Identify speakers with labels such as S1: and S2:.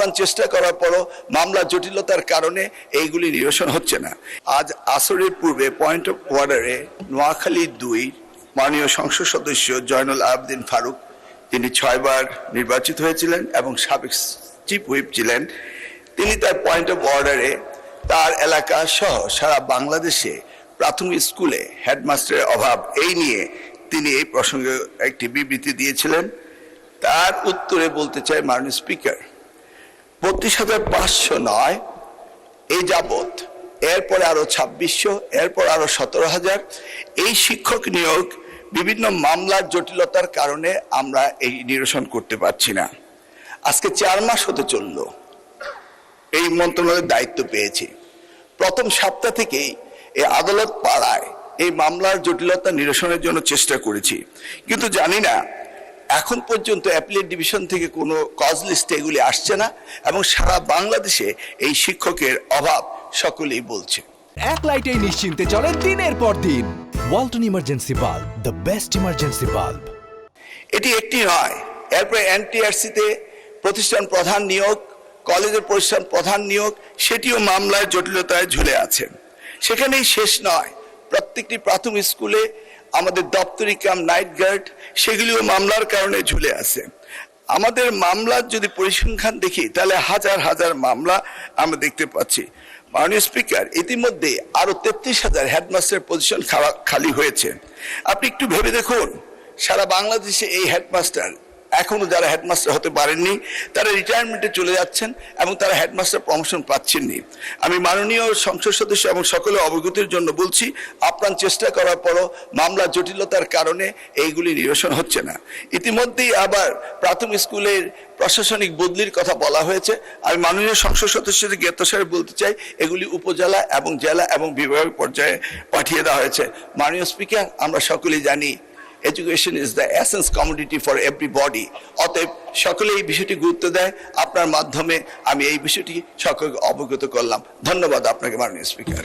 S1: আপ্রাণ চেষ্টা করার পরও মামলা জটিলতার কারণে এইগুলি নিরসন হচ্ছে না। আজ আসরের পূর্বে পয়েন্ট অফ অর্ডারে নোয়াখালী 2 মাননীয় সংসদ সদস্য জয়নুল আবেদিন ফারুক, তিনি 6 বার নির্বাচিত হয়েছিলেন এবং সাবেক চিফ হুইপ ছিলেন, তিনি তার পয়েন্ট অফ অর্ডারে তার এলাকা সহ সারা বাংলাদেশে প্রাথমিক স্কুলে হেডমাস্টারের অভাব এই নিয়ে তিনি এই প্রসঙ্গে একটি বিবৃতি দিয়েছিলেন। তার উত্তরে বলতে চাই, মাননীয় স্পিকার, 32,500 নয়, এই যাবৎ এরপরে আরো 2600, এরপর আরো 17,000 এই শিক্ষক নিয়োগ বিভিন্ন মামলার জটিলতার কারণে আমরা এই নিরসন করতে পারছি না। আজকে 4 মাস হতে চলল এই মন্ত্রণালয়ের দায়িত্ব পেয়েছি। প্রথম সপ্তাহ থেকেই এই আদালত পাড়ায় এই মামলার জটিলতা নিরসনের জন্য চেষ্টা করেছি, কিন্তু জানি না এখন পর্যন্ত অ্যাপিলেট ডিভিশন থেকে কোনো কজ লিস্টে এগুলি আসছে না এবং সারা বাংলাদেশে এই শিক্ষকের অভাব সকলেই বলছে।
S2: এক লাইটেই নিশ্চিন্তে চলে দিনের পর দিন। Walton emergency bulb, the best emergency bulb.
S1: এটি একটি নয়, এরপরে এনটিআরসিতে প্রতিষ্ঠান প্রধান নিয়োগ, কলেজের প্রতিষ্ঠান প্রধান নিয়োগ, সেটিও মামলার জটিলতায় ঝুলে আছে। সেখানেই শেষ নয়, প্রত্যেকটি প্রাথমিক স্কুলে আমাদের দপ্তরি কাম নাইট গার্ড, সেগুলিও মামলার কারণে ঝুলে আছে। আমাদের মামলার যদি পরিসংখ্যান দেখি তাহলে হাজার হাজার মামলা আমরা দেখতে পাচ্ছি। মাননীয় স্পিকার, ইতিমধ্যে আরো 33,000 হেডমাস্টার পজিশন খালি হয়েছে। আপনি একটু ভেবে দেখুন, সারা বাংলাদেশে এই হেডমাস্টার এখনো যারা হেডমাস্টার হতে পারেননি তারা রিটায়ারমেন্টে চলে যাচ্ছেন এবং তারা হেডমাস্টার প্রমোশন পাচ্ছেননি। আমি মাননীয় সংসদ সদস্য এবং সকলে অবগতির জন্য বলছি, আপ্রাণ চেষ্টা করার পরও মামলা জটিলতার কারণে এইগুলি নিরসন হচ্ছে না। ইতিমধ্যেই আবার প্রাথমিক স্কুলের প্রশাসনিক বদলির কথা বলা হয়েছে। আমি মাননীয় সংসদ সদস্যদের জ্ঞাতসারে বলতে চাই, এগুলি উপজেলা এবং জেলা এবং বিভাগ পর্যায়ে পাঠিয়ে দেওয়া হয়েছে। মাননীয় স্পিকার, আমরা সকলেই জানি education is the essence commodity for everybody. অতএব সকলে এই বিষয়টি গুরুত্ব দেয়। আপনার মাধ্যমে আমি এই বিষয়টি সকলকে অবগত করলাম। ধন্যবাদ আপনাকে মাননীয় স্পিকার।